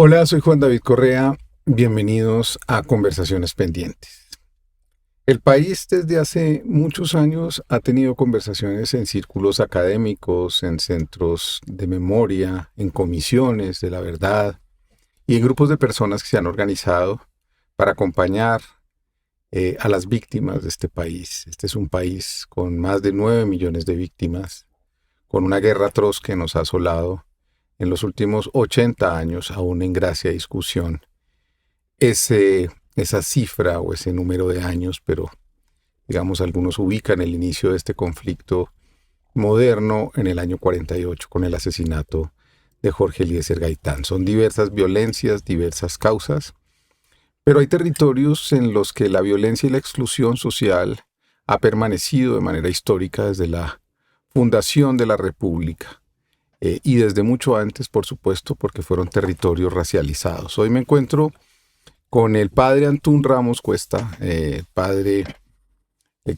Hola, soy Juan David Correa. Bienvenidos a Conversaciones Pendientes. El país desde hace muchos años ha tenido conversaciones en círculos académicos, en centros de memoria, en comisiones de la verdad y en grupos de personas que se han organizado para acompañar a las víctimas de este país. Este es un país con más de 9 millones de víctimas, con una guerra atroz que nos ha asolado en los últimos 80 años, aún en gracia y discusión, esa cifra o ese número de años, pero digamos algunos ubican el inicio de este conflicto moderno en el año 48 con el asesinato de Jorge Eliezer Gaitán. Son diversas violencias, diversas causas, pero hay territorios en los que la violencia y la exclusión social ha permanecido de manera histórica desde la fundación de la República. Y desde mucho antes, por supuesto, porque fueron territorios racializados. Hoy me encuentro con el padre Antún Ramos Cuesta. El padre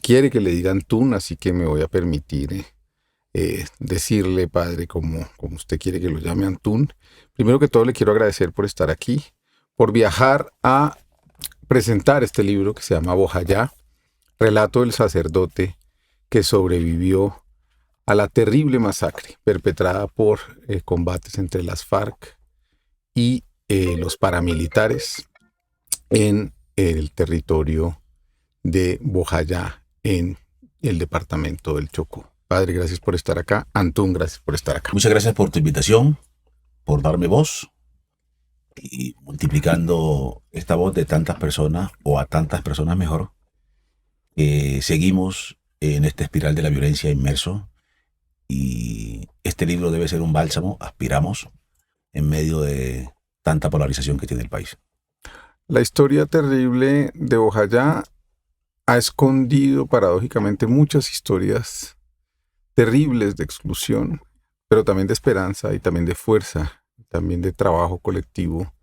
quiere que le diga Antún, así que me voy a permitir decirle, padre, como usted quiere que lo llame Antún. Primero que todo, le quiero agradecer por estar aquí, por viajar a presentar este libro que se llama Bojayá, relato del sacerdote que sobrevivió a la terrible masacre perpetrada por combates entre las FARC y los paramilitares en el territorio de Bojayá, en el departamento del Chocó. Padre, gracias por estar acá. Antún, gracias por estar acá. Muchas gracias por tu invitación, por darme voz y multiplicando esta voz de tantas personas, o a tantas personas mejor, seguimos en esta espiral de la violencia inmerso. Y este libro debe ser un bálsamo, aspiramos, en medio de tanta polarización que tiene el país. La historia terrible de Bojayá ha escondido paradójicamente muchas historias terribles de exclusión, pero también de esperanza y también de fuerza, también de trabajo colectivo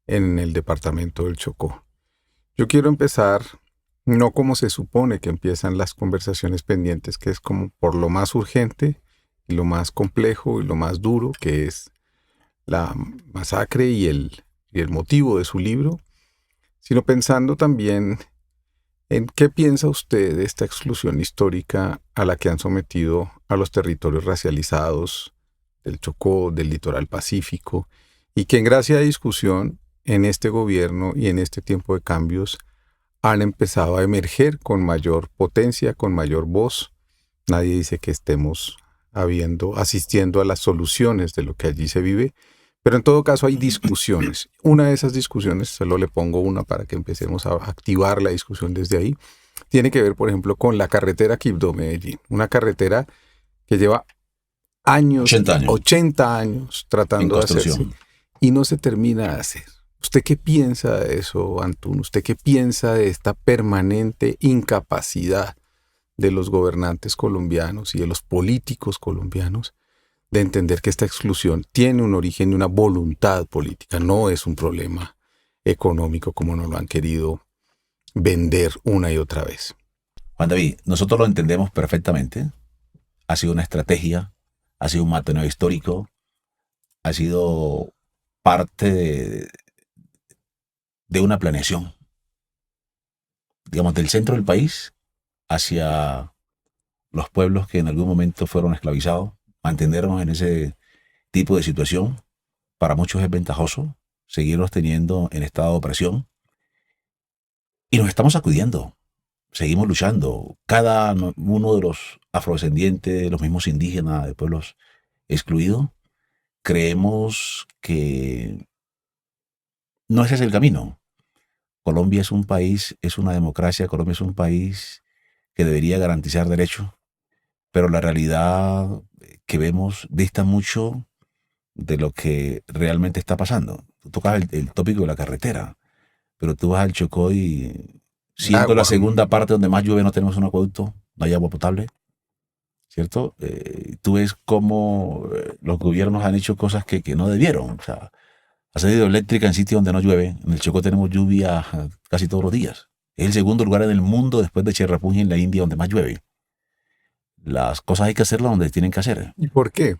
en el departamento del Chocó. Yo quiero empezar no como se supone que empiezan las conversaciones pendientes, que es como por lo más urgente y lo más complejo y lo más duro, que es la masacre y el motivo de su libro, sino pensando también en qué piensa usted de esta exclusión histórica a la que han sometido a los territorios racializados del Chocó, del litoral pacífico, y que en gracia de discusión en este gobierno y en este tiempo de cambios han empezado a emerger con mayor potencia, con mayor voz. Nadie dice que estemos asistiendo a las soluciones de lo que allí se vive, pero en todo caso hay discusiones. Una de esas discusiones, solo le pongo una para que empecemos a activar la discusión desde ahí, tiene que ver, por ejemplo, con la carretera Quibdó-Medellín, una carretera que lleva 80 años tratando de hacerse y no se termina de hacer. ¿Usted qué piensa de eso, Antún? ¿Usted qué piensa de esta permanente incapacidad de los gobernantes colombianos y de los políticos colombianos de entender que esta exclusión tiene un origen y una voluntad política? No es un problema económico como nos lo han querido vender una y otra vez. Juan David, nosotros lo entendemos perfectamente. Ha sido una estrategia, ha sido un matoneo histórico, ha sido parte de una planeación, digamos, del centro del país hacia los pueblos que en algún momento fueron esclavizados. Mantenernos en ese tipo de situación para muchos es ventajoso, seguirnos teniendo en estado de opresión, y nos estamos sacudiendo, seguimos luchando. Cada uno de los afrodescendientes, los mismos indígenas de pueblos excluidos, creemos que no ese es el camino. Colombia es un país, es una democracia, Colombia es un país que debería garantizar derechos, pero la realidad que vemos dista mucho de lo que realmente está pasando. Tú tocas el tópico de la carretera, pero tú vas al Chocó y, siendo la segunda parte donde más llueve, no tenemos un acueducto, no hay agua potable, ¿cierto? Tú ves cómo los gobiernos han hecho cosas que no debieron. O sea, ha salido eléctrica en sitios donde no llueve. En el Chocó tenemos lluvia casi todos los días. Es el segundo lugar en el mundo después de Cherrapunji, en la India, donde más llueve. Las cosas hay que hacerlas donde tienen que hacer. ¿Y por qué?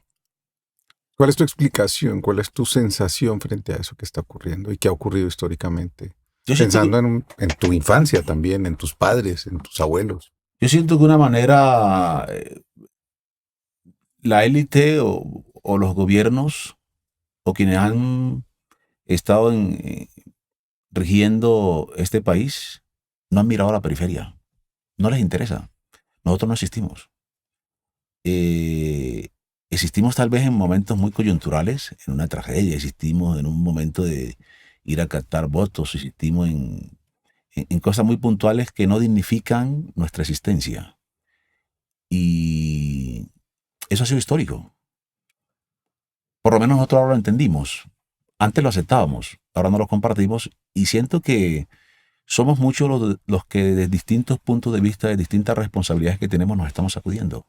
¿Cuál es tu explicación? ¿Cuál es tu sensación frente a eso que está ocurriendo y que ha ocurrido históricamente? Yo siento que, Pensando en tu infancia también, en tus padres, en tus abuelos. yo siento que una manera, la élite o los gobiernos o quienes han estado rigiendo este país no han mirado a la periferia. No les interesa. Nosotros no existimos. Eh, Existimos tal vez en momentos muy coyunturales, en una tragedia, existimos en un momento de ir a captar votos, existimos en cosas muy puntuales que no dignifican nuestra existencia. Y eso ha sido histórico. Por lo menos nosotros ahora lo entendimos. Antes lo aceptábamos, ahora no lo compartimos y siento que somos muchos los que desde distintos puntos de vista, de distintas responsabilidades que tenemos, nos estamos sacudiendo.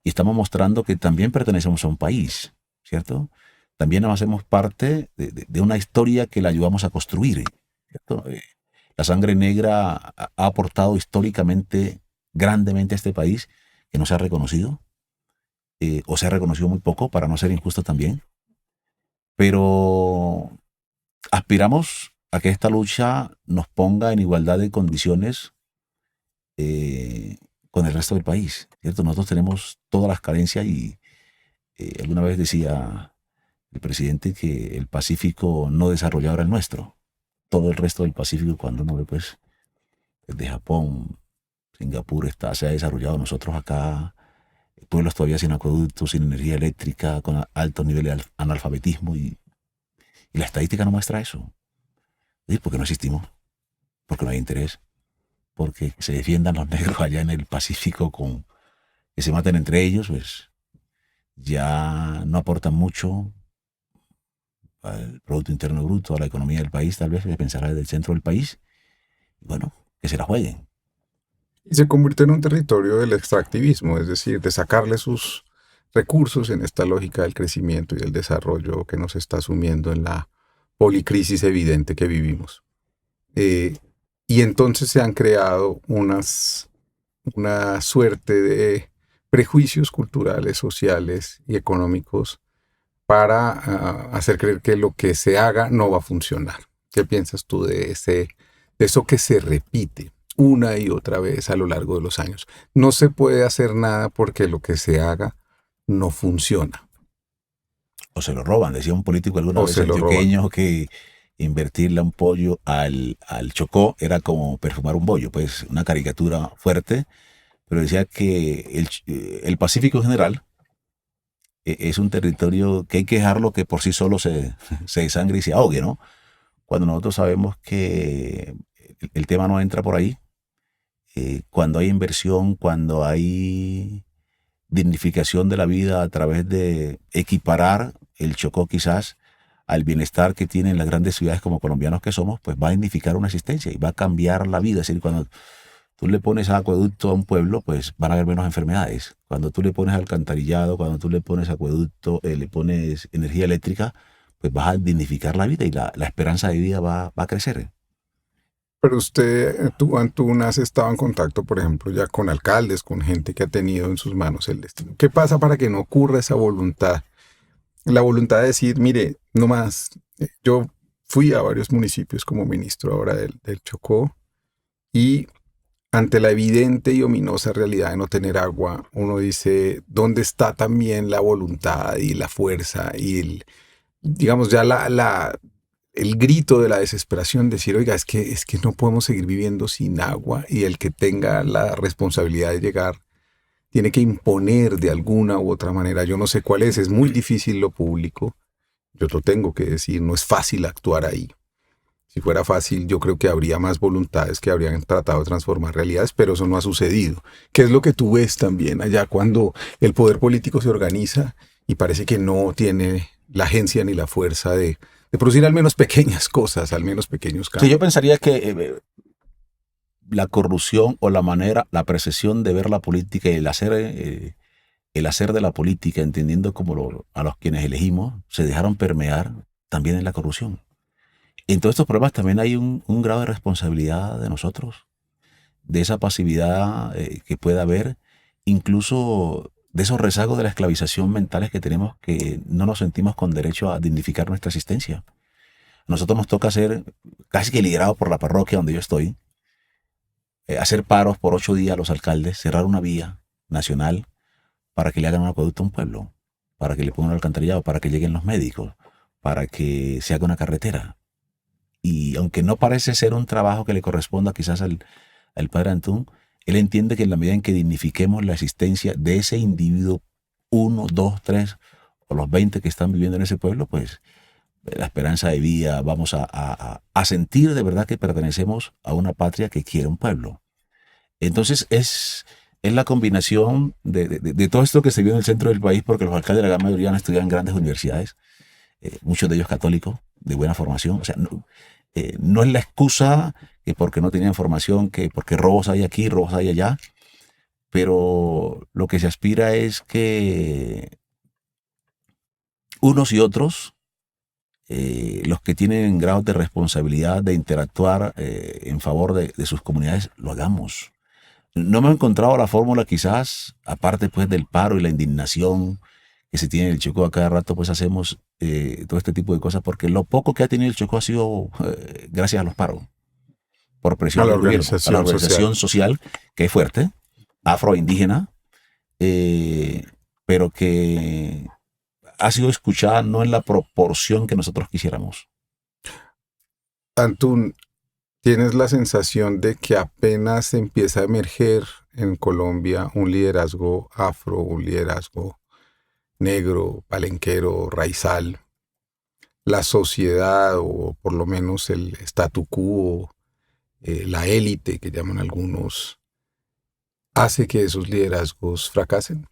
Y estamos mostrando que también pertenecemos a un país, ¿cierto? También nos hacemos parte de una historia que la ayudamos a construir, ¿cierto? La sangre negra ha aportado históricamente grandemente a este país que no se ha reconocido, o se ha reconocido muy poco, para no ser injusto también, pero aspiramos a que esta lucha nos ponga en igualdad de condiciones eh, con el resto del país, ¿cierto? Nosotros tenemos todas las carencias y alguna vez decía el presidente que el Pacífico no desarrollado era el nuestro. Todo el resto del Pacífico, cuando uno ve, pues, desde Japón, Singapur se ha desarrollado. Nosotros acá, pueblos todavía sin acueductos, sin energía eléctrica, con altos niveles de analfabetismo y la estadística no muestra eso. ¿Sí? Porque no existimos, porque no hay interés, porque se defiendan los negros allá en el Pacífico con que se maten entre ellos, pues ya no aportan mucho al Producto Interno Bruto, a la economía del país, tal vez se pensará desde el centro del país, y bueno, que se la jueguen. Y se convierte en un territorio del extractivismo, es decir, de sacarle sus recursos en esta lógica del crecimiento y del desarrollo que nos está sumiendo en la policrisis evidente que vivimos. Eh, y entonces se han creado una suerte de prejuicios culturales, sociales y económicos para hacer creer que lo que se haga no va a funcionar. ¿Qué piensas tú de eso que se repite una y otra vez a lo largo de los años? No se puede hacer nada porque lo que se haga no funciona O se lo roban. Decía un político alguna o vez se lo roban. antioqueño que invertirle un pollo al Chocó era como perfumar un bollo, pues una caricatura fuerte, pero decía que el Pacífico en general es un territorio que hay que dejarlo que por sí solo se desangre y se ahogue, ¿no? Cuando nosotros sabemos que el tema no entra por ahí, cuando hay inversión, cuando hay dignificación de la vida a través de equiparar el Chocó quizás al bienestar que tienen las grandes ciudades como colombianos que somos, pues va a dignificar una existencia y va a cambiar la vida. Es decir, cuando tú le pones acueducto a un pueblo, pues van a haber menos enfermedades. Cuando tú le pones alcantarillado, cuando tú le pones acueducto, le pones energía eléctrica, pues vas a dignificar la vida y la esperanza de vida va a crecer. Pero usted, tú, Antún, has estado en contacto, por ejemplo, ya con alcaldes, con gente que ha tenido en sus manos el destino. ¿Qué pasa para que no ocurra esa voluntad? La voluntad de decir, mire, no más, yo fui a varios municipios como ministro ahora del Chocó y ante la evidente y ominosa realidad de no tener agua, uno dice, ¿dónde está también la voluntad y la fuerza y digamos, ya el grito de la desesperación, decir, oiga, es que no podemos seguir viviendo sin agua y el que tenga la responsabilidad de llegar tiene que imponer de alguna u otra manera, yo no sé cuál es muy difícil lo público, yo lo tengo que decir, no es fácil actuar ahí. Si fuera fácil, yo creo que habría más voluntades que habrían tratado de transformar realidades, pero eso no ha sucedido. ¿Qué es lo que tú ves también allá cuando el poder político se organiza y parece que no tiene la agencia ni la fuerza de producir al menos pequeñas cosas, al menos pequeños Sí, yo cambios? pensaría que la corrupción o la manera, la percepción de ver la política y el hacer de la política, entendiendo como a los quienes elegimos, se dejaron permear también en la corrupción. En todos estos problemas también hay un grado de responsabilidad de nosotros, de esa pasividad que pueda haber, incluso de esos rezagos de la esclavización mentales que tenemos, que no nos sentimos con derecho a dignificar nuestra existencia. A nosotros nos toca ser casi que liderados por la parroquia donde yo estoy, hacer paros por 8 días a los alcaldes, cerrar una vía nacional para que le hagan un acueducto a un pueblo, para que le pongan un alcantarillado, para que lleguen los médicos, para que se haga una carretera. Y aunque no parece ser un trabajo que le corresponda quizás al padre Antún, él entiende que en la medida en que dignifiquemos la existencia de ese individuo, 1, 2, 3 o los 20 que están viviendo en ese pueblo, pues la esperanza de vida, vamos a sentir de verdad que pertenecemos a una patria que quiere un pueblo. Entonces es la combinación de todo esto que se vio en el centro del país, porque los alcaldes de la gran mayoría han estudiado en grandes universidades, muchos de ellos católicos, de buena formación. O sea, no es la excusa que porque no tenían formación, que porque robos hay aquí, robos hay allá, pero lo que se aspira es que unos y otros, los que tienen grados de responsabilidad de interactuar en favor de sus comunidades, lo hagamos. No me he encontrado la fórmula quizás, aparte pues del paro y la indignación que se tiene en el Chocó a cada rato, pues hacemos todo este tipo de cosas, porque lo poco que ha tenido el Chocó ha sido gracias a los paros, por A presión la del gobierno, a la organización organización social. social, que es fuerte, afroindígena, pero que ha sido escuchada no en la proporción que nosotros quisiéramos. Antún, ¿tienes la sensación de que apenas empieza a emerger en Colombia un liderazgo afro, un liderazgo negro, palenquero, raizal? La sociedad, o por lo menos el statu quo, la élite que llaman algunos, hace que esos liderazgos fracasen.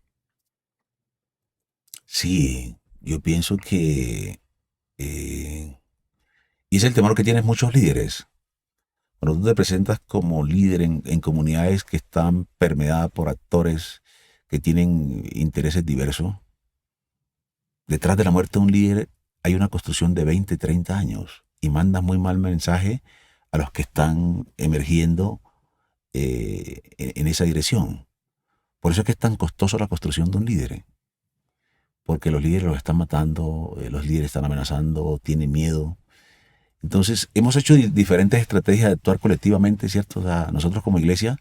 Sí, yo pienso que, y es el temor que tienen muchos líderes. Cuando tú te presentas como líder en comunidades que están permeadas por actores que tienen intereses diversos, detrás de la muerte de un líder hay una construcción de 20, 30 años y mandas muy mal mensaje a los que están emergiendo en esa dirección. Por eso es que es tan costoso la construcción de un líder, porque los líderes los están matando, los líderes están amenazando, tienen miedo. Entonces, hemos hecho diferentes estrategias de actuar colectivamente, ¿cierto? O sea, nosotros como iglesia,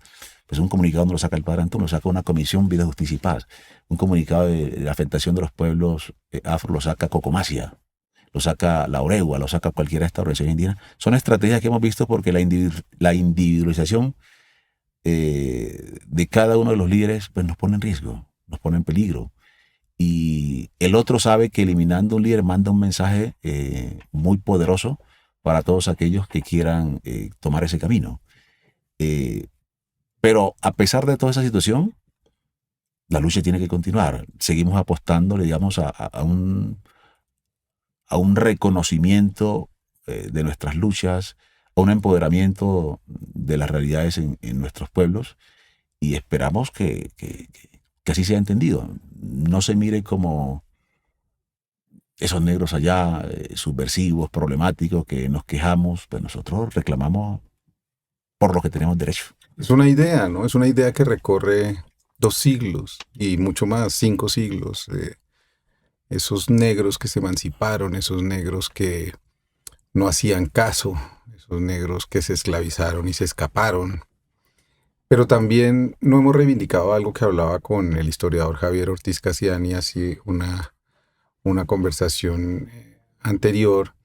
pues un comunicado no lo saca el Padre Antón, lo saca una comisión Vida, Justicia y Paz. Un comunicado de la afectación de los pueblos afro lo saca Cocomasia, lo saca la Oregua, lo saca cualquiera de estas organizaciones indígenas. Son estrategias que hemos visto porque la individualización de cada uno de los líderes pues nos pone en riesgo, nos pone en peligro. Y el otro sabe que eliminando un líder manda un mensaje muy poderoso para todos aquellos que quieran tomar ese camino. Pero a pesar de toda esa situación, la lucha tiene que continuar. Seguimos apostando, digamos, a un reconocimiento de nuestras luchas, a un empoderamiento de las realidades en nuestros pueblos, y esperamos que así sea entendido. No se mire como esos negros allá, subversivos, problemáticos, que nos quejamos, pues nosotros reclamamos por lo que tenemos derecho. Es una idea, ¿no? Es una idea que recorre 2 siglos y mucho más, 5 siglos. Esos negros que se emanciparon, esos negros que no hacían caso, esos negros que se esclavizaron y se escaparon. Pero también no hemos reivindicado algo que hablaba con el historiador Javier Ortiz Cassiani hace una conversación anterior,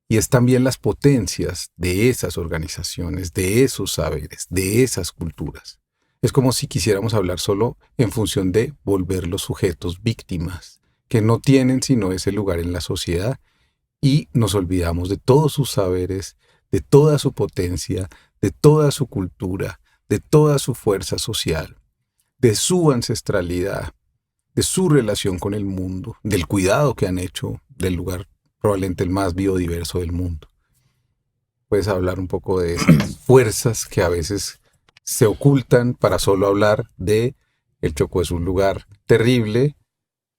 y es también las potencias de esas organizaciones, de esos saberes, de esas culturas. Es como si quisiéramos hablar solo en función de volver los sujetos víctimas, que no tienen sino ese lugar en la sociedad, y nos olvidamos de todos sus saberes, de toda su potencia, de toda su cultura, de toda su fuerza social, de su ancestralidad, de su relación con el mundo, del cuidado que han hecho del lugar probablemente el más biodiverso del mundo. Puedes hablar un poco de esas fuerzas que a veces se ocultan para solo hablar de el Chocó es un lugar terrible,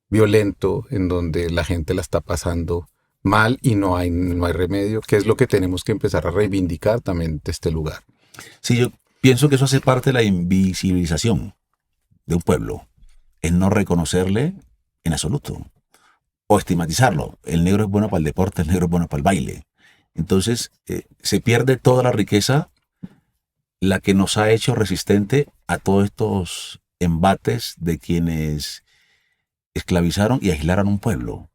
violento, en donde la gente la está pasando mal y no hay remedio, que es lo que tenemos que empezar a reivindicar también de este lugar. Sí, yo pienso que eso hace parte de la invisibilización de un pueblo. es no reconocerle en absoluto o estigmatizarlo. El negro es bueno para el deporte, el negro es bueno para el baile. Entonces se pierde toda la riqueza, la que nos ha hecho resistente a todos estos embates de quienes esclavizaron y aislaron un pueblo.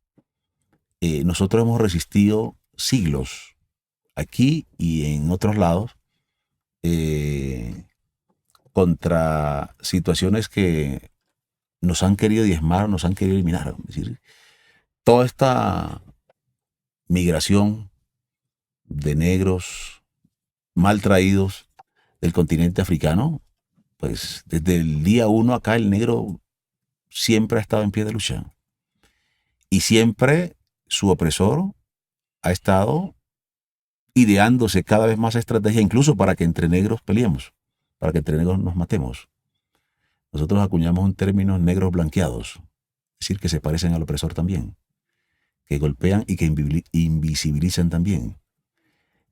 Nosotros hemos resistido siglos aquí y en otros lados eh, contra situaciones que nos han querido diezmar, nos han querido eliminar. Es decir, toda esta migración de negros mal traídos del continente africano, pues desde el día uno acá el negro siempre ha estado en pie de lucha. Y siempre su opresor ha estado ideándose cada vez más estrategia, incluso para que entre negros peleemos, para que entre negros nos matemos. Nosotros acuñamos un término negros blanqueados, es decir, que se parecen al opresor también, que golpean y que invisibilizan también.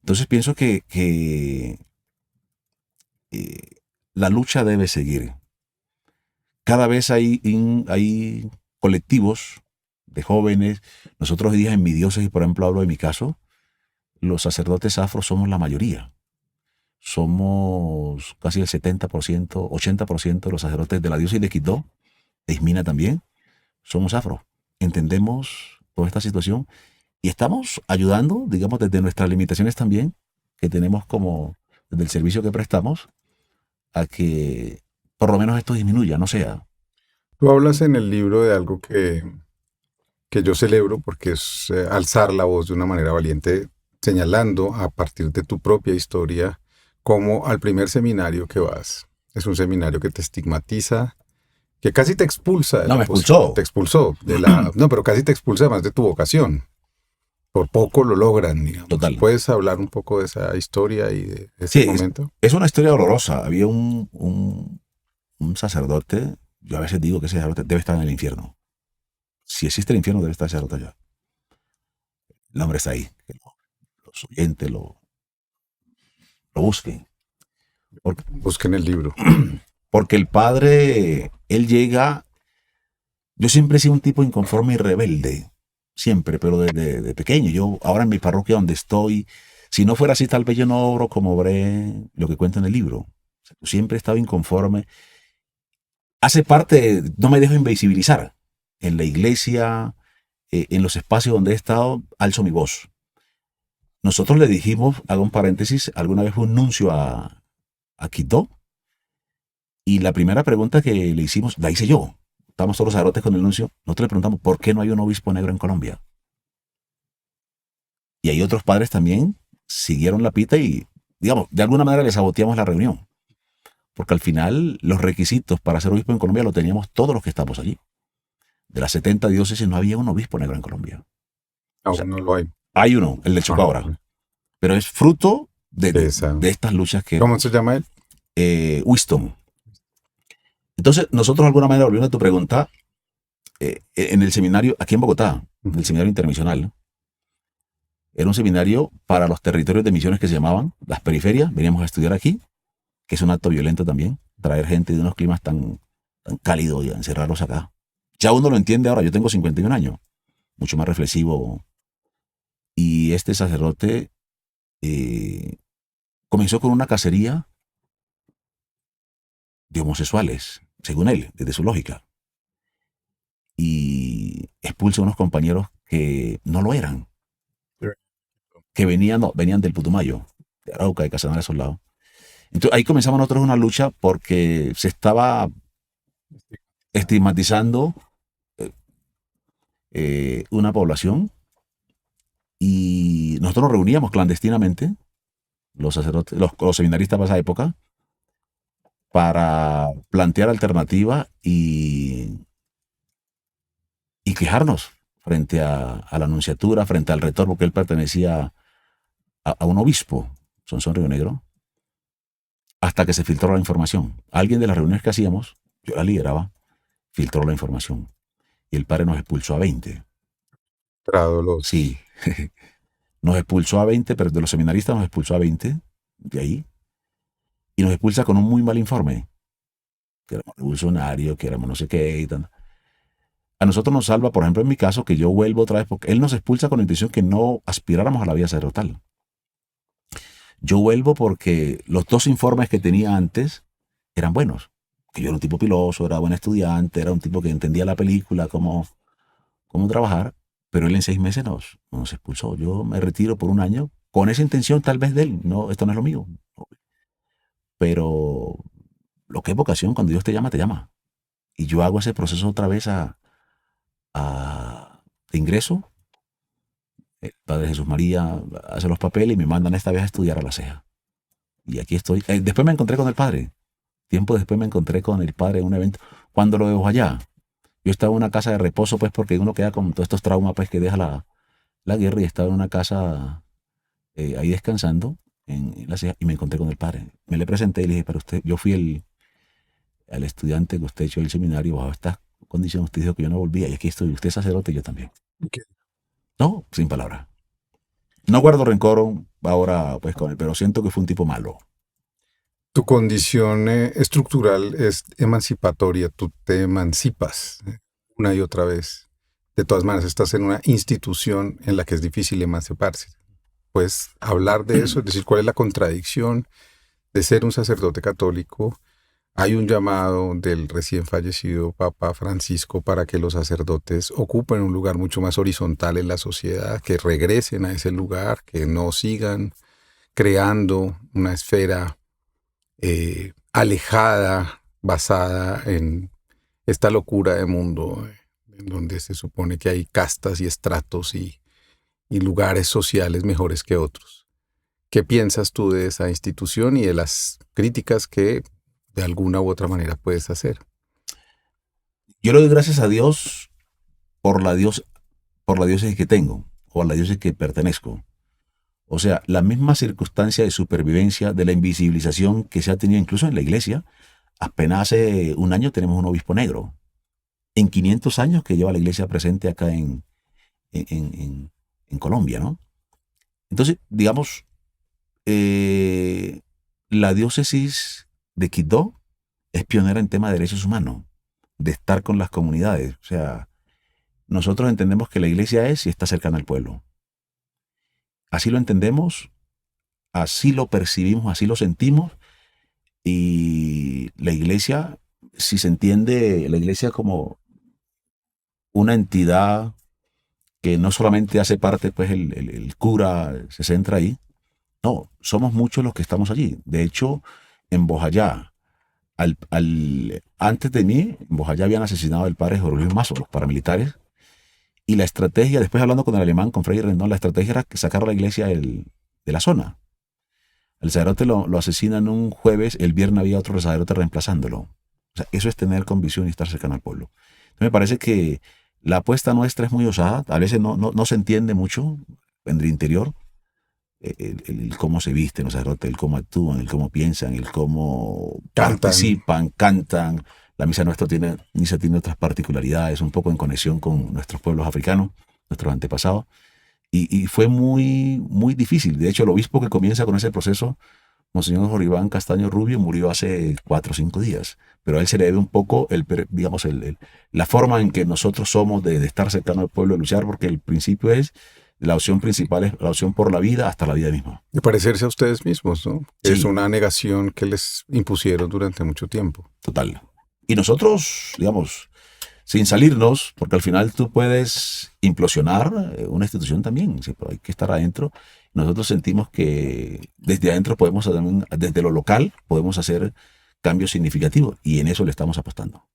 Entonces pienso que la lucha debe seguir. Cada vez hay colectivos de jóvenes. Nosotros hoy día envidiosos, y por ejemplo hablo de mi caso, los sacerdotes afros somos la mayoría. Somos casi el 70%, 80% de los sacerdotes de la diócesis de Quito, de Ismina también, somos afro. Entendemos toda esta situación y estamos ayudando, digamos, desde nuestras limitaciones también, que tenemos como desde el servicio que prestamos, a que por lo menos esto disminuya, no sea. Tú hablas en el libro de algo que yo celebro porque es alzar la voz de una manera valiente, señalando a partir de tu propia historia como al primer seminario que vas. Es un seminario que te estigmatiza, que casi te expulsa de No, la me expulsó. Te expulsó de la, no, pero casi te expulsa además de tu vocación. Por poco lo logran, digamos. Total. ¿Puedes hablar un poco de esa historia y de ese Sí, momento? es una historia dolorosa. Había un sacerdote, yo a veces digo que ese sacerdote debe estar en el infierno. Si existe el infierno, debe estar ese sacerdote allá. El hombre está ahí. Que los oyentes lo busquen. Busquen el libro. Porque el padre, él llega. Yo siempre he sido un tipo inconforme y rebelde. Siempre, pero desde pequeño. Yo, ahora en mi parroquia donde estoy, si no fuera así, tal vez yo no obro como obré lo que cuenta en el libro. O sea, siempre he estado inconforme. Hace parte, no me dejo invisibilizar. En la iglesia, en los espacios donde he estado, alzo mi voz. Nosotros le dijimos, hago un paréntesis, alguna vez fue un nuncio a Quito, y la primera pregunta que le hicimos, la hice yo. Estábamos todos los sacerdotes con el nuncio. Nosotros le preguntamos, ¿por qué no hay un obispo negro en Colombia? Y hay otros padres también siguieron la pita y, digamos, de alguna manera les saboteamos la reunión. Porque al final los requisitos para ser obispo en Colombia lo teníamos todos los que estamos allí. De las 70 diócesis no había un obispo negro en Colombia. O sea, Aún no lo hay. hay uno, el de Chocó ahora. Pero es fruto de estas luchas que... ¿Cómo se llama él? Wisdom. Entonces, nosotros de alguna manera, volviendo a tu pregunta, en el seminario, aquí en Bogotá, en el seminario intermisional, era un seminario para los territorios de misiones que se llamaban las periferias. Veníamos a estudiar aquí, que es un acto violento también, traer gente de unos climas tan cálidos y encerrarlos acá. Ya uno lo entiende ahora, yo tengo 51 años, mucho más reflexivo. Y este sacerdote comenzó con una cacería de homosexuales, según él, desde su lógica. Y expulsa a unos compañeros que no lo eran, que venían del Putumayo, de Arauca, de Casanare, a esos lados. Entonces ahí comenzamos nosotros una lucha porque se estaba estigmatizando una población y nosotros nos reuníamos clandestinamente, los sacerdotes, los seminaristas de esa época, para plantear alternativas y quejarnos frente a la nunciatura, frente al rector, porque él pertenecía a un obispo, Sonsón Río Negro, hasta que se filtró la información. Alguien de las reuniones que hacíamos, yo la lideraba, filtró la información. Y el padre nos expulsó a 20. Sí. Nos expulsó a 20, pero de los seminaristas nos expulsó a 20 de ahí. Y nos expulsa con un muy mal informe. que éramos revolucionarios, que éramos no sé qué y tal. A nosotros nos salva, por ejemplo, en mi caso, que yo vuelvo otra vez, porque él nos expulsa con la intención que no aspiráramos a la vida sacerdotal. Yo vuelvo porque los dos informes que tenía antes eran buenos. Que yo era un tipo piloso, era buen estudiante, era un tipo que entendía la película, cómo trabajar, pero él en 6 meses nos expulsó. Yo me retiro por un año con esa intención tal vez de él. No, esto no es lo mío. Pero lo que es vocación, cuando Dios te llama, te llama. Y yo hago ese proceso otra vez de ingreso. El Padre Jesús María hace los papeles y me mandan esta vez a estudiar a La Ceja. Y aquí estoy. Después me encontré con el Padre. Tiempo después me encontré con el Padre en un evento. Cuando lo dejo allá, yo estaba en una casa de reposo, pues porque uno queda con todos estos traumas pues, que deja la guerra y estaba en una casa ahí descansando en La Ceja y me encontré con el Padre. Me le presenté y le dije, para usted, yo fui al estudiante que usted echó el seminario bajo esta condición. Usted dijo que yo no volvía y aquí estoy. Usted es sacerdote y yo también. Ok. No, sin palabra. No guardo rencor ahora pues con él, pero siento que fue un tipo malo. Tu condición estructural es emancipatoria, tú te emancipas una y otra vez. De todas maneras, estás en una institución en la que es difícil emanciparse. Pues hablar de eso, es decir, cuál es la contradicción de ser un sacerdote católico. Hay un llamado del recién fallecido Papa Francisco para que los sacerdotes ocupen un lugar mucho más horizontal en la sociedad, que regresen a ese lugar, que no sigan creando una esfera alejada, basada en esta locura de mundo, en donde se supone que hay castas y estratos y lugares sociales mejores que otros. ¿Qué piensas tú de esa institución y de las críticas que de alguna u otra manera puedes hacer? Yo le doy gracias a Dios por por la diócesis que tengo o a la diócesis que pertenezco. O sea, la misma circunstancia de supervivencia, de la invisibilización que se ha tenido incluso en la iglesia. Apenas hace un año tenemos un obispo negro. En 500 años que lleva la iglesia presente acá en Colombia, ¿no? Entonces, digamos, eh, la diócesis de Quito es pionera en tema de derechos humanos, de estar con las comunidades. O sea, nosotros entendemos que la iglesia es y está cercana al pueblo. Así lo entendemos, así lo percibimos, así lo sentimos. Y la iglesia, si se entiende la iglesia como una entidad que no solamente hace parte, pues el cura se centra ahí. No, somos muchos los que estamos allí. De hecho, en Bojayá, antes de mí, en Bojayá habían asesinado al padre Jorge Luis Mazo, los paramilitares. Y la estrategia, después hablando con el alemán, con Fray Rendón, la estrategia era sacar a la iglesia de la zona. El sacerdote lo asesinan un jueves, el viernes había otro sacerdote reemplazándolo. O sea, eso es tener convicción y estar cercano al pueblo. Entonces me parece que la apuesta nuestra es muy osada, a veces no se entiende mucho en el interior, el cómo se visten los sacerdotes, el cómo actúan, el cómo piensan, el cómo Cantan. participan, cantan. La misa tiene otras particularidades, un poco en conexión con nuestros pueblos africanos, nuestros antepasados. Y fue muy difícil. De hecho, el obispo que comienza con ese proceso, Monseñor Joribán Castaño Rubio, murió hace 4 o 5 días. Pero a él se le debe un poco, digamos, la forma en que nosotros somos de estar cercano al pueblo, de luchar, porque el principio es, la opción principal es la opción por la vida hasta la vida misma. De parecerse a ustedes mismos, ¿no? Es Sí, una negación que les impusieron durante mucho tiempo. total. Y nosotros, digamos, sin salirnos, porque al final tú puedes implosionar una institución también, sí, pero hay que estar adentro. Nosotros sentimos que desde adentro podemos, desde lo local, podemos hacer cambios significativos y en eso le estamos apostando.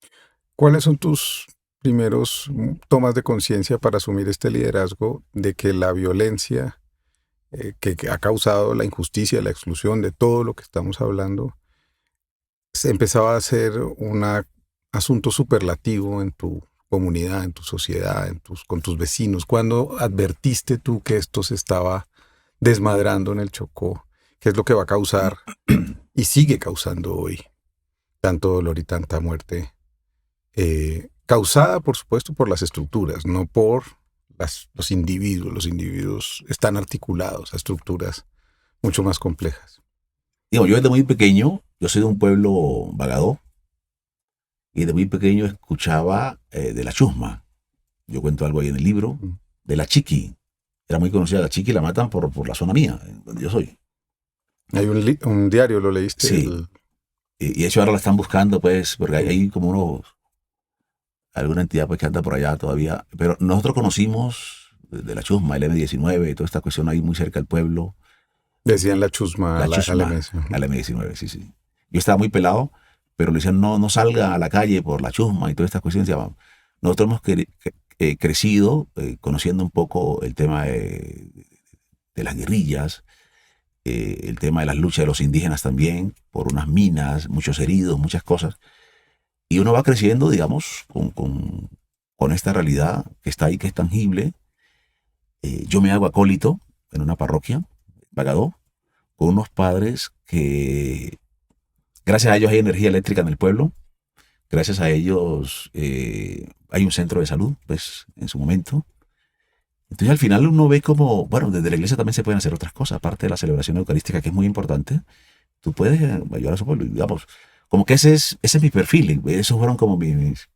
¿Cuáles son tus primeros tomas de conciencia para asumir este liderazgo de que la violencia que ha causado la injusticia, la exclusión de todo lo que estamos hablando, se empezaba a ser un asunto superlativo en tu comunidad, en tu sociedad, con tus vecinos? ¿Cuándo advertiste tú que esto se estaba desmadrando en el Chocó? ¿Qué es lo que va a causar y sigue causando hoy tanto dolor y tanta muerte? Causada, por supuesto, por las estructuras, no por los individuos. Los individuos están articulados a estructuras mucho más complejas. Digo, yo desde muy pequeño, yo soy de un pueblo vagador, Y de muy pequeño escuchaba de la chusma. Yo cuento algo ahí en el libro, de la chiqui. Era muy conocida la chiqui, la matan por la zona mía, donde yo soy. Hay un diario, ¿lo leíste? Sí, y eso ahora la están buscando, pues, porque hay como alguna entidad pues, que anda por allá todavía. Pero nosotros conocimos de la chusma, el M19 y toda esta cuestión ahí muy cerca del pueblo. Decían la chusma La al chusma, MS. al M19, sí, sí. Yo estaba muy pelado, pero le decían, no, no salga a la calle por la chusma y todas estas cuestiones. Nosotros hemos crecido conociendo un poco el tema de las guerrillas, el tema de las luchas de los indígenas también, por unas minas, muchos heridos, muchas cosas. Y uno va creciendo, digamos, con esta realidad que está ahí, que es tangible. Yo me hago acólito en una parroquia, Bagadó, con unos padres que, gracias a ellos hay energía eléctrica en el pueblo, gracias a ellos hay un centro de salud, pues, en su momento. Entonces al final uno ve como, bueno, desde la iglesia también se pueden hacer otras cosas, aparte de la celebración eucarística, que es muy importante. Tú puedes ayudar a su pueblo, digamos, como que ese es mi perfil, esos fueron como mis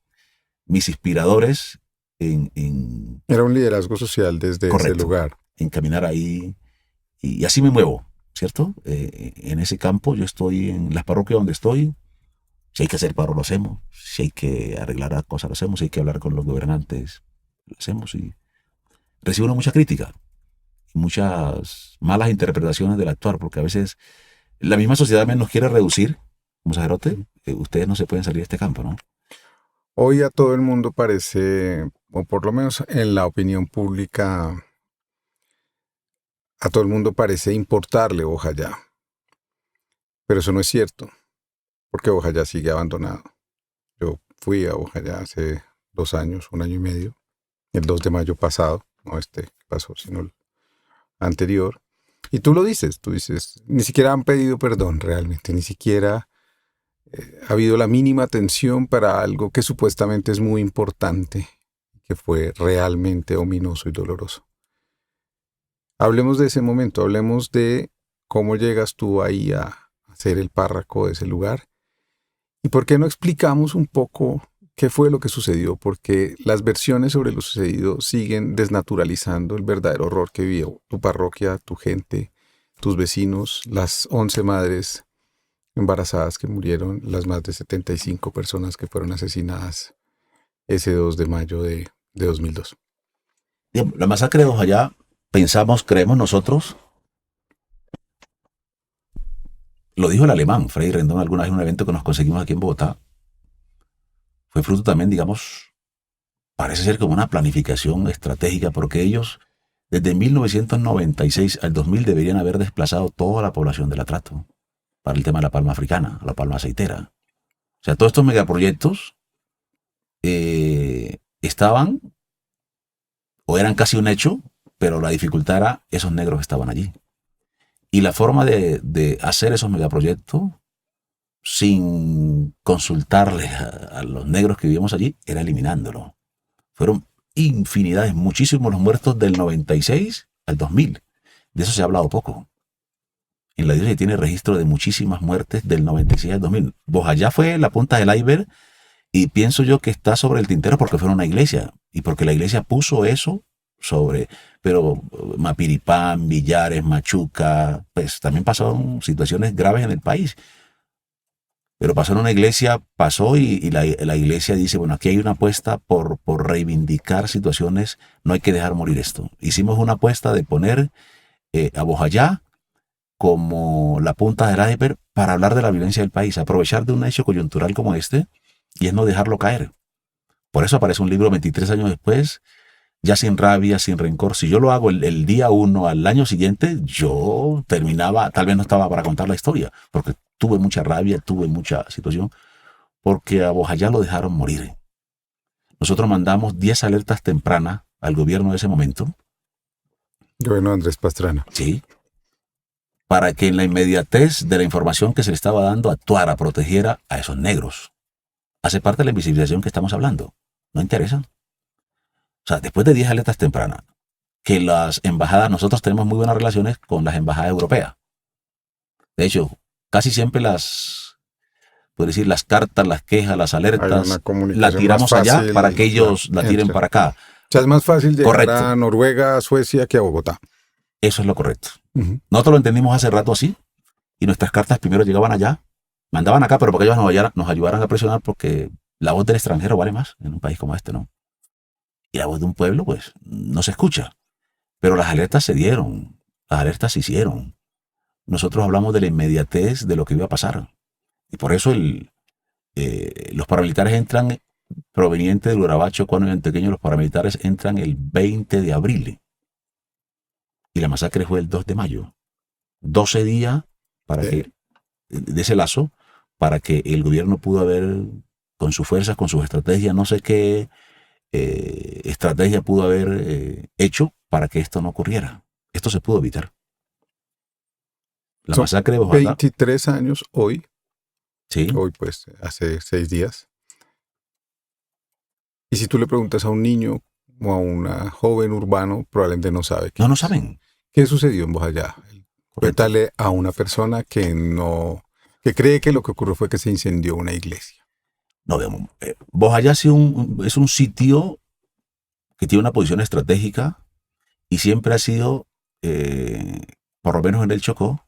inspiradores en Era un liderazgo social desde ese correcto, lugar. en caminar ahí, y así me muevo, ¿cierto? En ese campo yo estoy en las parroquias donde estoy. Si hay que hacer paro, lo hacemos. Si hay que arreglar cosas, lo hacemos. Si hay que hablar con los gobernantes, lo hacemos. Y recibo mucha crítica, muchas malas interpretaciones del actuar, porque a veces la misma sociedad nos quiere reducir, como sacerdote, ustedes no se pueden salir de este campo, ¿no? Hoy a todo el mundo parece, o por lo menos en la opinión pública, a todo el mundo parece importarle Bojayá. Pero eso no es cierto, porque Bojayá sigue abandonado. Yo fui a Bojayá hace 2 años, 1 año y medio, el 2 de mayo pasado, no este que pasó, sino el anterior. Y tú dices, ni siquiera han pedido perdón realmente, ni siquiera ha habido la mínima atención para algo que supuestamente es muy importante, que fue realmente ominoso y doloroso. Hablemos de ese momento, hablemos de cómo llegas tú ahí a ser el párroco de ese lugar. ¿Y por qué no explicamos un poco qué fue lo que sucedió? Porque las versiones sobre lo sucedido siguen desnaturalizando el verdadero horror que vivió tu parroquia, tu gente, tus vecinos, las 11 madres embarazadas que murieron, las más de 75 personas que fueron asesinadas ese 2 de mayo de 2002. La masacre de Ojayá, pensamos, creemos nosotros, lo dijo el alemán, Freddy Rendón, alguna vez en un evento que nos conseguimos aquí en Bogotá, fue fruto también, digamos, parece ser como una planificación estratégica, porque ellos desde 1996 al 2000 deberían haber desplazado toda la población del Atrato para el tema de la palma africana, la palma aceitera. O sea, todos estos megaproyectos estaban o eran casi un hecho, pero la dificultad era esos negros que estaban allí. Y la forma de hacer esos megaproyectos sin consultarle a los negros que vivíamos allí era eliminándolos. Fueron infinidades, muchísimos los muertos del 96 al 2000. De eso se ha hablado poco. En la diócesis tiene registro de muchísimas muertes del 96 al 2000. Bojayá fue la punta del iceberg y pienso yo que está sobre el tintero porque fue una iglesia y porque la iglesia puso eso sobre, pero Mapiripán, Villares, Machuca, pues también pasaron situaciones graves en el país. Pero pasó en una iglesia, pasó y la iglesia dice, bueno, aquí hay una apuesta por reivindicar situaciones, no hay que dejar morir esto. Hicimos una apuesta de poner a Bojayá como la punta del iceberg para hablar de la violencia del país, aprovechar de un hecho coyuntural como este y es no dejarlo caer. Por eso aparece un libro 23 años después, ya sin rabia, sin rencor. Si yo lo hago el día 1 al año siguiente, yo terminaba, tal vez no estaba para contar la historia, porque tuve mucha rabia, tuve mucha situación, porque a Bojayá lo dejaron morir. Nosotros mandamos 10 alertas tempranas al gobierno de ese momento. Bueno, Andrés Pastrana. Sí. Para que en la inmediatez de la información que se le estaba dando actuara, protegiera a esos negros. Hace parte de la invisibilización que estamos hablando. ¿No interesa? O sea, después de 10 alertas tempranas, que las embajadas, nosotros tenemos muy buenas relaciones con las embajadas europeas. De hecho, casi siempre por decir, las cartas, las quejas, las Hay una alertas, la comunicación tiramos más allá fácil, para que ellos la tiren entre. para acá. O sea, es más fácil llegar Correcto. a Noruega, a Suecia que a Bogotá. Eso es lo correcto. Ujú. Nosotros lo entendimos hace rato así, y nuestras cartas primero llegaban allá, mandaban acá, pero porque ellos nos ayudaran a presionar, porque la voz del extranjero vale más en un país como este, ¿no? Y la voz de un pueblo, pues, no se escucha. Pero las alertas se dieron, las alertas se hicieron. Nosotros hablamos de la inmediatez de lo que iba a pasar. Y por eso los paramilitares entran provenientes del Urabacho, Cuano y Antioqueño, los paramilitares entran el 20 de abril. Y la masacre fue el 2 de mayo. 12 días para que, de ese lazo, para que el gobierno pudo haber, con sus fuerzas, con sus estrategias, no sé qué estrategia pudo haber hecho para que esto no ocurriera. Esto se pudo evitar. La Son masacre de Bogotá, 23 años hoy, sí, pues hace 6 días. Y si tú le preguntas a un niño o a una joven urbano, probablemente no sabe qué no es. saben. ¿Qué sucedió en Bojayá? Correcto. Cuéntale a una persona que cree que lo que ocurrió fue que se incendió una iglesia. No, digamos, Bojayá es un sitio que tiene una posición estratégica y siempre ha sido, por lo menos en el Chocó,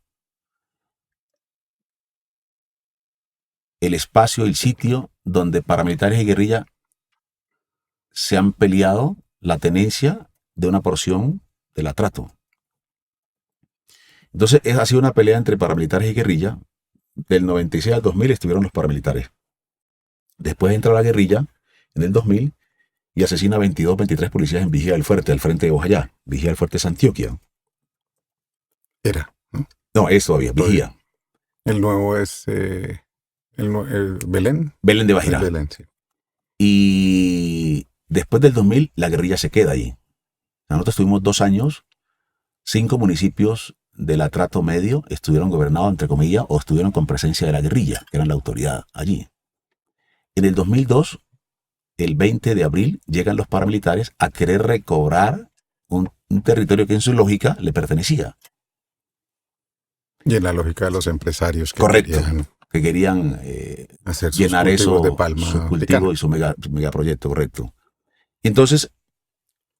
el espacio, el sitio donde paramilitares y guerrilla se han peleado la tenencia de una porción del atrato. Entonces, ha sido una pelea entre paramilitares y guerrilla. Del 96 al 2000 estuvieron los paramilitares. Después entra la guerrilla en el 2000 y asesina a 22, 23 policías en Vigía del Fuerte, al frente de Bojayá. Vigía del Fuerte es Antioquia. Era, ¿no? No, es todavía, Vigía. El nuevo es el Belén. Belén de El Bajirá. Belén, sí. Y después del 2000, la guerrilla se queda allí. Nosotros estuvimos 2 años, 5 municipios del atrato medio estuvieron gobernados, entre comillas, o estuvieron con presencia de la guerrilla, que eran la autoridad allí. En el 2002, el 20 de abril, llegan los paramilitares a querer recobrar un territorio que en su lógica le pertenecía. Y en la lógica de los empresarios que Correcto. querían Que querían hacer sus llenar cultivos eso, de palma sus de cultivos cana. y su megaproyecto, correcto. Entonces,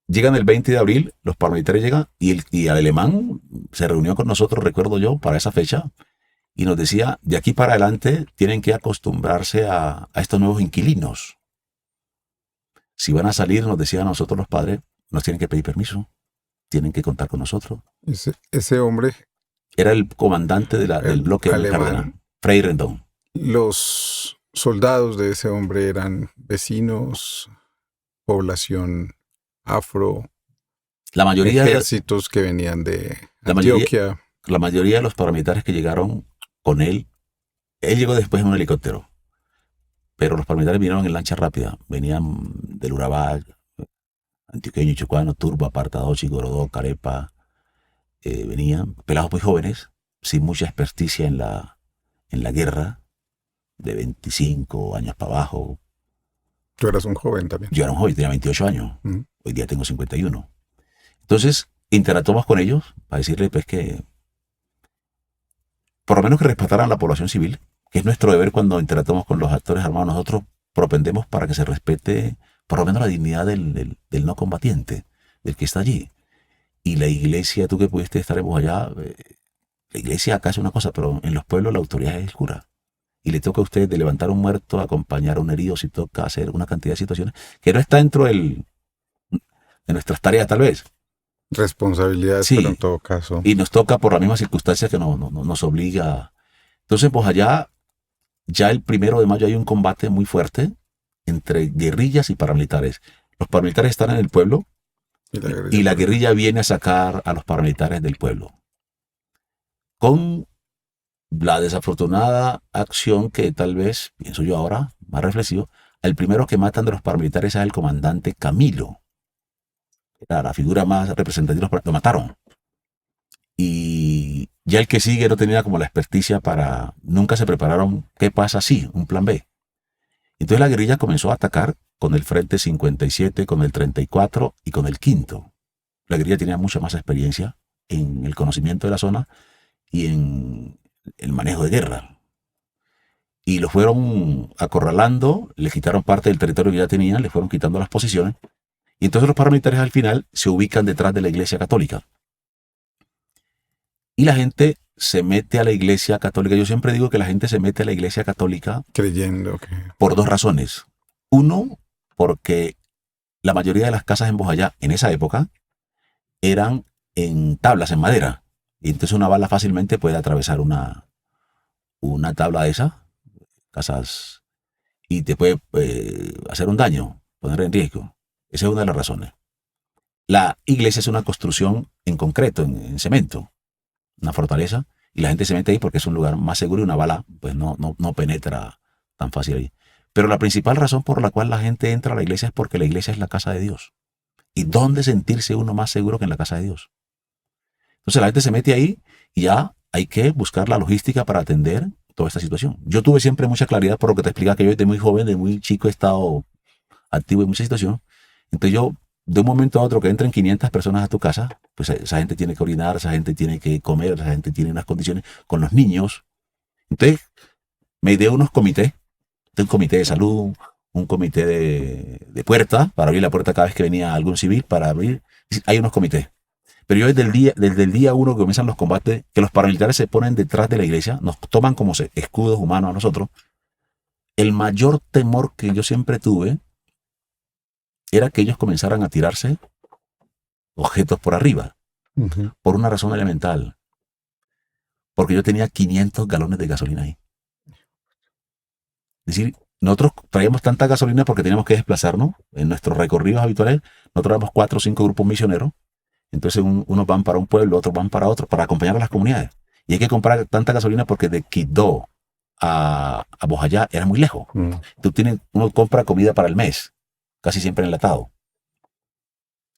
llegan el 20 de abril, los paramilitares llegan y el alemán se reunió con nosotros, recuerdo yo, para esa fecha, y nos decía, de aquí para adelante tienen que acostumbrarse a estos nuevos inquilinos. Si van a salir, nos decían a nosotros los padres, nos tienen que pedir permiso, tienen que contar con nosotros. Ese hombre Era el comandante del bloque de Cárdenas, Frei Rendón. Los soldados de ese hombre eran vecinos, población afro, La mayoría ejércitos que venían de Antioquia. La mayoría de los paramilitares que llegaron con él llegó después en un helicóptero, pero los paramilitares vinieron en lancha rápida, venían del Urabá, Antioqueño, Chocuano, Turba, Apartadochi, Gorodó, Carepa, venían pelados muy jóvenes, sin mucha experticia en la guerra, de 25 años para abajo. Tú eras un joven también. Yo era un joven, tenía 28 años, hoy día tengo 51. Entonces, interactuamos con ellos para decirles pues que por lo menos que respetaran a la población civil, que es nuestro deber cuando interactuamos con los actores armados. Nosotros propendemos para que se respete por lo menos la dignidad del no combatiente, del que está allí. Y la iglesia, tú que pudiste estar en Bojayá, la iglesia acá hace una cosa, pero en los pueblos la autoridad es el cura. Y le toca a usted de levantar un muerto, acompañar a un herido, si toca hacer una cantidad de situaciones que no está dentro de nuestras tareas tal vez. Responsabilidades, Sí, pero en todo caso. y nos toca por la misma circunstancia que nos obliga. Entonces, pues allá, ya el 1 de mayo hay un combate muy fuerte entre guerrillas y paramilitares. Los paramilitares están en el pueblo y la guerrilla viene a sacar a los paramilitares del pueblo. Con la desafortunada acción que tal vez, pienso yo ahora, más reflexivo, el primero que matan de los paramilitares es el comandante Camilo. Era la figura más representativa, lo mataron. Y ya el que sigue no tenía como la experticia nunca se prepararon, ¿qué pasa si? Un plan B. Entonces la guerrilla comenzó a atacar con el Frente 57, con el 34 y con el 5º. La guerrilla tenía mucha más experiencia en el conocimiento de la zona y en el manejo de guerra. y los fueron acorralando, le quitaron parte del territorio que ya tenían, le fueron quitando las posiciones, y entonces los paramilitares al final se ubican detrás de la iglesia católica. Y la gente se mete a la iglesia católica. Yo siempre digo que la gente se mete a la iglesia católica Creyendo que... por dos razones. Uno, porque la mayoría de las casas en Bojayá en esa época eran en tablas, en madera. Y entonces una bala fácilmente puede atravesar una tabla de esas casas y te puede hacer un daño, poner en riesgo. Esa es una de las razones. La iglesia es una construcción en concreto, en cemento, una fortaleza, y la gente se mete ahí porque es un lugar más seguro y una bala pues no penetra tan fácil ahí. Pero la principal razón por la cual la gente entra a la iglesia es porque la iglesia es la casa de Dios. ¿Y dónde sentirse uno más seguro que en la casa de Dios? Entonces la gente se mete ahí y ya hay que buscar la logística para atender toda esta situación. Yo tuve siempre mucha claridad por lo que te explicaba que yo desde muy joven, de muy chico he estado activo en muchas situaciones. Entonces yo, de un momento a otro que entren 500 personas a tu casa, pues esa gente tiene que orinar, esa gente tiene que comer, esa gente tiene unas condiciones con los niños. Entonces me ideé unos comités, un comité de salud, un comité de puerta, para abrir la puerta cada vez que venía algún civil, para abrir, hay unos comités. Pero yo desde el día uno que comienzan los combates, que los paramilitares se ponen detrás de la iglesia, nos toman como escudos humanos a nosotros, el mayor temor que yo siempre tuve era que ellos comenzaran a tirarse objetos por arriba, Ujú. por una razón elemental, porque yo tenía 500 galones de gasolina ahí. Es decir, nosotros traíamos tanta gasolina porque teníamos que desplazarnos en nuestros recorridos habituales. Nosotros éramos 4 o 5 grupos misioneros. Entonces unos van para un pueblo, otros van para otro, para acompañar a las comunidades. Y hay que comprar tanta gasolina porque de Quibdó a Bojayá era muy lejos. Mm. Uno compra comida para el mes, casi siempre enlatado.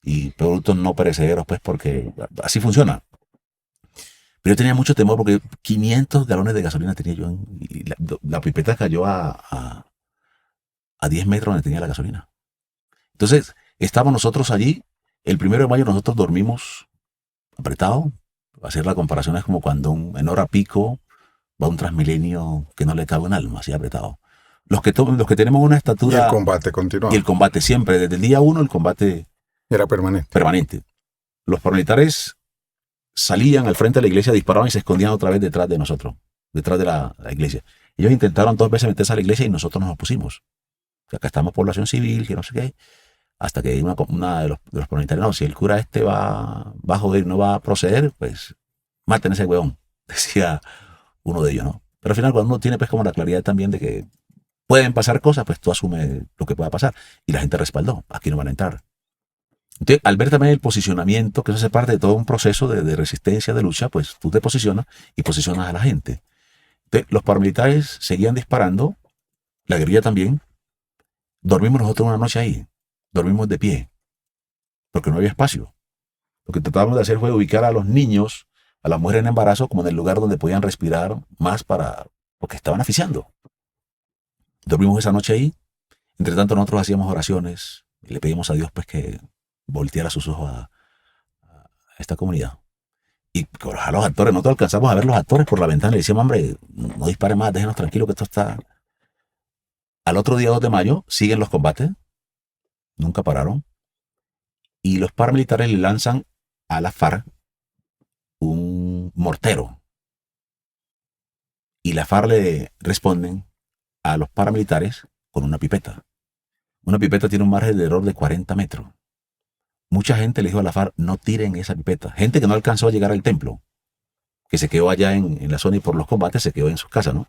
Y productos no perecederos, pues porque así funciona. Pero yo tenía mucho temor porque 500 galones de gasolina tenía yo. Y la pipeta cayó a 10 metros donde tenía la gasolina. Entonces, estábamos nosotros allí. El 1 de mayo nosotros dormimos apretado. Hacer la comparación es como cuando en hora pico va un Transmilenio que no le cabe un alma, así apretado. Los que tenemos una Y el estatura combate y continuaba. el combate siempre, desde el día uno, el combate Era permanente. permanente. Los paramilitares salían al frente de la iglesia, disparaban y se escondían otra vez detrás de nosotros, detrás de la iglesia. Ellos intentaron 2 veces meterse a la iglesia y nosotros nos opusimos. O sea, acá estamos población civil, que no sé qué. Hasta que una de los paramilitares, no, si el cura este va a joder, no va a proceder, pues maten a ese huevón, decía uno de ellos, ¿no? Pero al final cuando uno tiene pues como la claridad también de que pueden pasar cosas, pues tú asumes lo que pueda pasar. Y la gente respaldó, aquí no van a entrar. Entonces, al ver también el posicionamiento, que eso hace parte de todo un proceso de resistencia, de lucha, pues tú te posicionas y posicionas a la gente. Entonces, los paramilitares seguían disparando, la guerrilla también. Dormimos nosotros una noche ahí, dormimos de pie, porque no había espacio. Lo que tratábamos de hacer fue ubicar a los niños, a las mujeres en embarazo, como en el lugar donde podían respirar más porque estaban asfixiando. Dormimos esa noche ahí. Entre tanto, nosotros hacíamos oraciones y le pedimos a Dios pues que volteara sus ojos a esta comunidad. Y a los actores, nosotros alcanzamos a ver los actores por la ventana y le decíamos, hombre, no disparen más, déjenos tranquilos que esto está... Al otro día 2 de mayo siguen los combates, nunca pararon, y los paramilitares le lanzan a la FARC un mortero. Y la FARC le responden a los paramilitares con una pipeta. Una pipeta tiene un margen de error de 40 metros. Mucha gente le dijo a la FARC, no tiren esa pipeta. Gente que no alcanzó a llegar al templo, que se quedó allá en la zona y por los combates se quedó en sus casas, ¿no?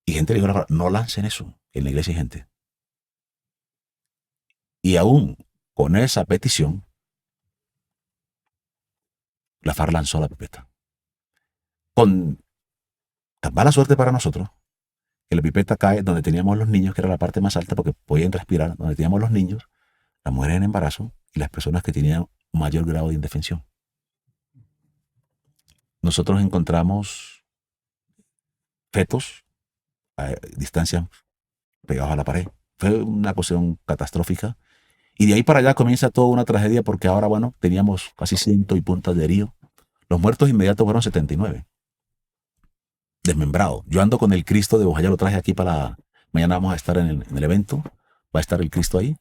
Y gente le dijo a la FARC, no lancen eso, en la iglesia hay gente. Y aún con esa petición, la FARC lanzó la pipeta. Con tan mala suerte para nosotros, que la pipeta cae donde teníamos los niños, que era la parte más alta porque podían respirar, donde teníamos los niños, las mujeres en embarazo y las personas que tenían mayor grado de indefensión. Nosotros encontramos fetos a distancia pegados a la pared. Fue una cuestión catastrófica. Y de ahí para allá comienza toda una tragedia porque ahora, bueno, teníamos casi 100 y puntas de heridos. Los muertos inmediatos fueron 79. desmembrado. Yo ando con el Cristo de Bojayá, lo traje aquí para... Mañana vamos a estar en el evento, va a estar el Cristo ahí.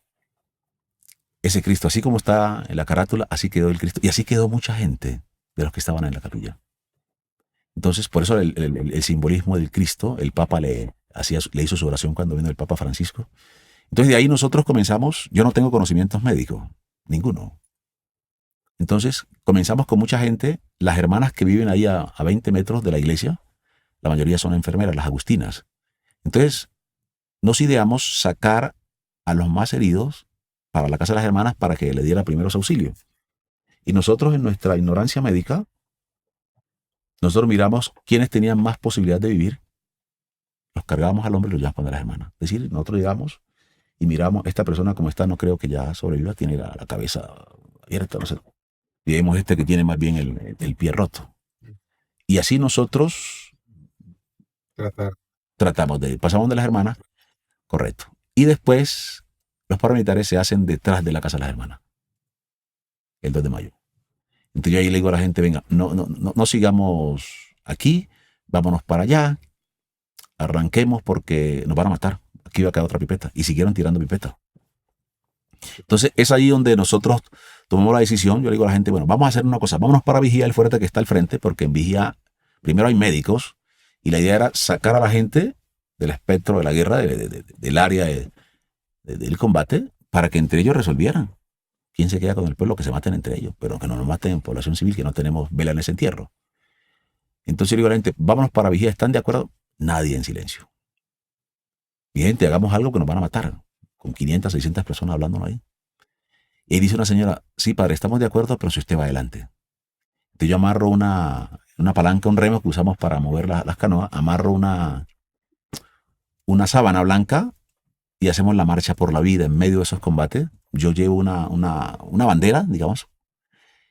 Ese Cristo, así como está en la carátula, así quedó el Cristo. Y así quedó mucha gente de los que estaban en la capilla. Entonces, por eso el simbolismo del Cristo, el Papa le hizo su oración cuando vino el Papa Francisco. Entonces, de ahí nosotros comenzamos. Yo no tengo conocimientos médicos, ninguno. Entonces, comenzamos con mucha gente. Las hermanas que viven ahí a 20 metros de la iglesia, la mayoría son enfermeras, las agustinas. Entonces, nos ideamos sacar a los más heridos para la casa de las hermanas para que le diera primeros auxilios. Y nosotros, en nuestra ignorancia médica, nosotros miramos quiénes tenían más posibilidad de vivir, los cargábamos al hombre y los llevamos a las hermanas. Es decir, nosotros llegamos y miramos, esta persona como está, no creo que ya sobreviva, tiene la cabeza abierta, no sé. Y vemos este que tiene más bien el pie roto. Y así nosotros pasamos de las hermanas, correcto. Y después los paramilitares se hacen detrás de la casa de las hermanas, el 2 de mayo. Entonces yo ahí le digo a la gente, venga, no sigamos aquí, vámonos para allá, arranquemos porque nos van a matar. Aquí va a quedar otra pipeta. Y siguieron tirando pipetas. Entonces es ahí donde nosotros tomamos la decisión. Yo le digo a la gente, bueno, vamos a hacer una cosa, vámonos para Vigía, el fuerte que está al frente, porque en Vigía primero hay médicos y la idea era sacar a la gente del espectro de la guerra, del área del combate, para que entre ellos resolvieran. ¿Quién se queda con el pueblo? Que se maten entre ellos, pero que no nos maten en población civil, que no tenemos vela en ese entierro. Entonces yo le digo a la gente, vámonos para Vigía, ¿están de acuerdo? Nadie en silencio. Mi gente, hagamos algo que nos van a matar, con 500, 600 personas hablándonos ahí. Y dice una señora, sí, padre, estamos de acuerdo, pero si usted va adelante. Entonces yo amarro una palanca, un remo que usamos para mover las canoas, amarro una sábana blanca y hacemos la marcha por la vida en medio de esos combates. Yo llevo una bandera, digamos,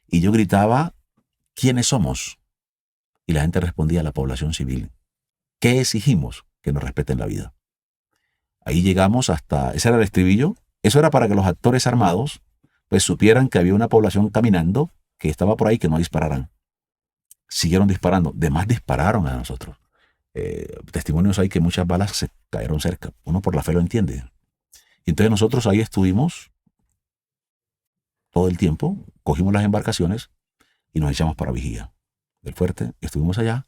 y yo gritaba, ¿quiénes somos? Y la gente respondía, la población civil. ¿Qué exigimos? Que nos respeten la vida. Ahí llegamos hasta, ese era el estribillo, eso era para que los actores armados pues supieran que había una población caminando que estaba por ahí, que no dispararan. Siguieron disparando, demás dispararon a nosotros. Testimonios hay que muchas balas se cayeron cerca, uno por la fe lo entiende. Y entonces nosotros ahí estuvimos todo el tiempo, cogimos las embarcaciones y nos echamos para Vigía del fuerte, estuvimos allá.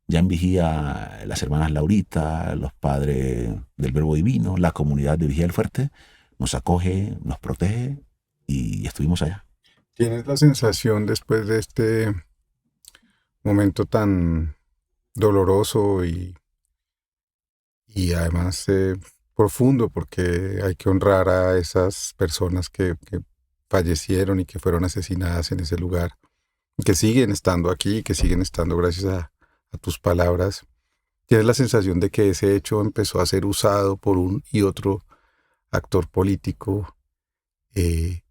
Ya en Vigía, las hermanas Laurita, los padres del Verbo Divino, la comunidad de Vigía del Fuerte, nos acoge, nos protege y estuvimos allá. ¿Tienes la sensación después de este momento tan doloroso y además profundo, porque hay que honrar a esas personas que fallecieron y que fueron asesinadas en ese lugar, que siguen estando aquí, que siguen estando gracias a tus palabras? ¿Tienes la sensación de que ese hecho empezó a ser usado por un y otro actor político y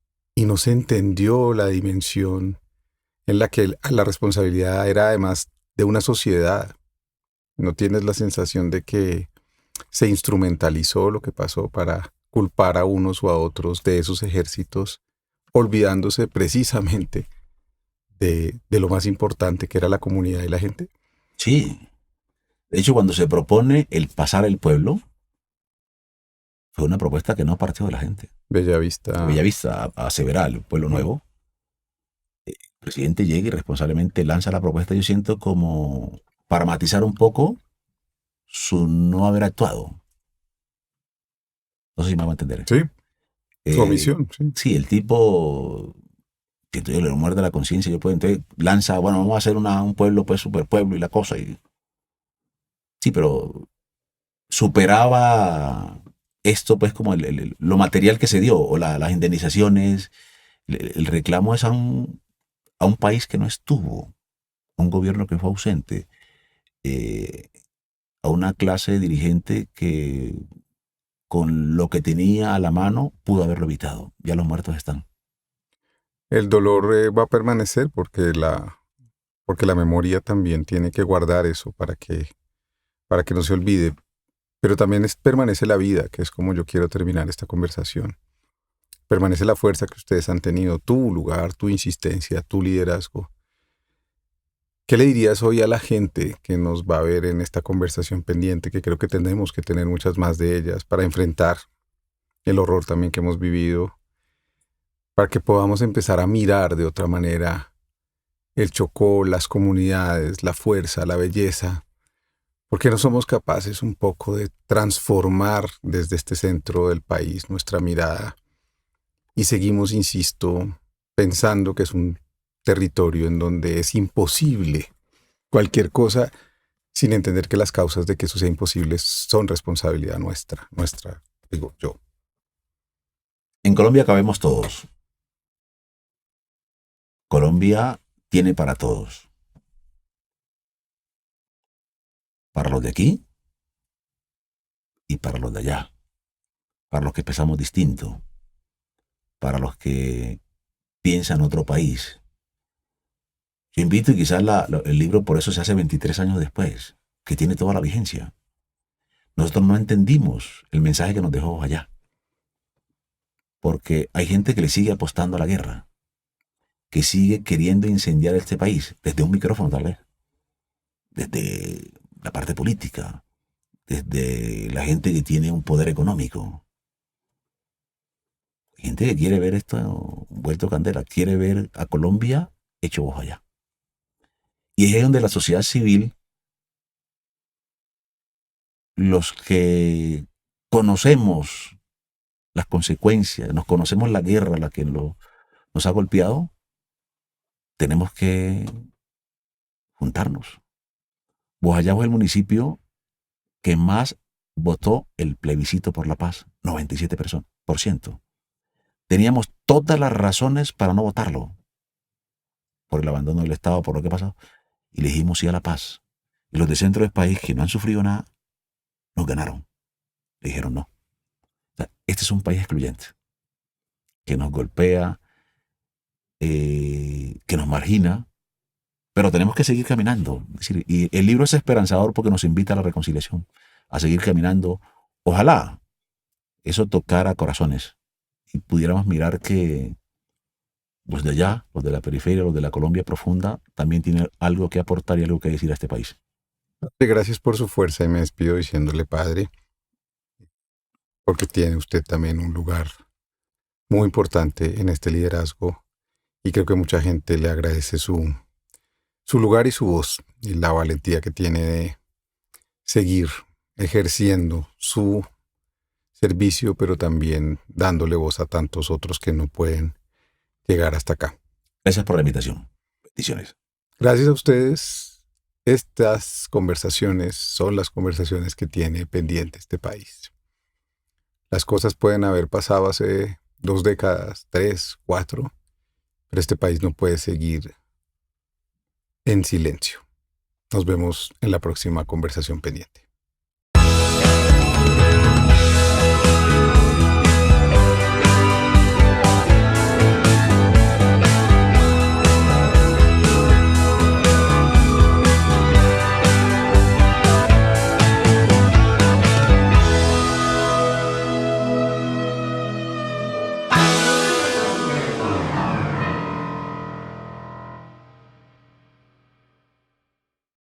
no se entendió la dimensión en la que la responsabilidad era además de una sociedad? ¿No tienes la sensación de que se instrumentalizó lo que pasó para culpar a unos o a otros de esos ejércitos, olvidándose precisamente de lo más importante que era la comunidad y la gente? Sí. De hecho, cuando se propone el pasar el pueblo, fue una propuesta que no partió de la gente. Bellavista. Bellavista, a Several, el pueblo nuevo. El presidente llega y responsablemente lanza la propuesta, yo siento, como para matizar un poco su no haber actuado. No sé si me va a entender. Sí, su omisión, sí. Sí, el tipo, siento yo, le muerde la conciencia. Entonces lanza, bueno, vamos a hacer un pueblo, pues, super pueblo y la cosa. Sí, pero superaba esto, pues, como lo material que se dio, o las indemnizaciones. El reclamo es a un país que no estuvo, a un gobierno que fue ausente, a una clase dirigente que con lo que tenía a la mano pudo haberlo evitado. Ya los muertos están. El dolor va a permanecer porque la memoria también tiene que guardar eso para que no se olvide. Pero también permanece la vida, que es como yo quiero terminar esta conversación. Permanece la fuerza que ustedes han tenido, tu lugar, tu insistencia, tu liderazgo. ¿Qué le dirías hoy a la gente que nos va a ver en esta conversación pendiente, que creo que tenemos que tener muchas más de ellas para enfrentar el horror también que hemos vivido, para que podamos empezar a mirar de otra manera el Chocó, las comunidades, la fuerza, la belleza? ¿Por qué no somos capaces un poco de transformar desde este centro del país nuestra mirada y seguimos, insisto, pensando que es un territorio en donde es imposible cualquier cosa, sin entender que las causas de que eso sea imposible son responsabilidad nuestra, digo yo? En Colombia cabemos todos. Colombia tiene para todos. Para los de aquí y para los de allá. Para los que pensamos distinto. Para los que piensan otro país. Yo invito, y quizás el libro por eso se hace 23 años después, que tiene toda la vigencia. Nosotros no entendimos el mensaje que nos dejó allá. Porque hay gente que le sigue apostando a la guerra, que sigue queriendo incendiar este país, desde un micrófono tal vez, desde la parte política, desde la gente que tiene un poder económico. Hay gente que quiere ver esto vuelto candela, quiere ver a Colombia hecho ojo allá. Y es ahí donde la sociedad civil, los que conocemos las consecuencias, nos conocemos la guerra, la que nos ha golpeado, tenemos que juntarnos. Bojayá fue el municipio que más votó el plebiscito por la paz, 97%. Teníamos todas las razones para no votarlo, por el abandono del Estado, por lo que ha pasado, y le dijimos sí a la paz. Y los de centro del país, que no han sufrido nada, nos ganaron. Le dijeron no. O sea, este es un país excluyente, que nos golpea, que nos margina, pero tenemos que seguir caminando. Es decir, y el libro es esperanzador porque nos invita a la reconciliación, a seguir caminando. Ojalá eso tocara corazones y pudiéramos mirar que los de allá, los de la periferia, los de la Colombia profunda, también tienen algo que aportar y algo que decir a este país. Gracias por su fuerza y me despido diciéndole, padre, porque tiene usted también un lugar muy importante en este liderazgo y creo que mucha gente le agradece su lugar y su voz y la valentía que tiene de seguir ejerciendo su servicio, pero también dándole voz a tantos otros que no pueden llegar hasta acá. Gracias por la invitación. Bendiciones. Gracias a ustedes. Estas conversaciones son las conversaciones que tiene pendiente este país. Las cosas pueden haber pasado hace 2 décadas, 3, 4, pero este país no puede seguir en silencio. Nos vemos en la próxima conversación pendiente.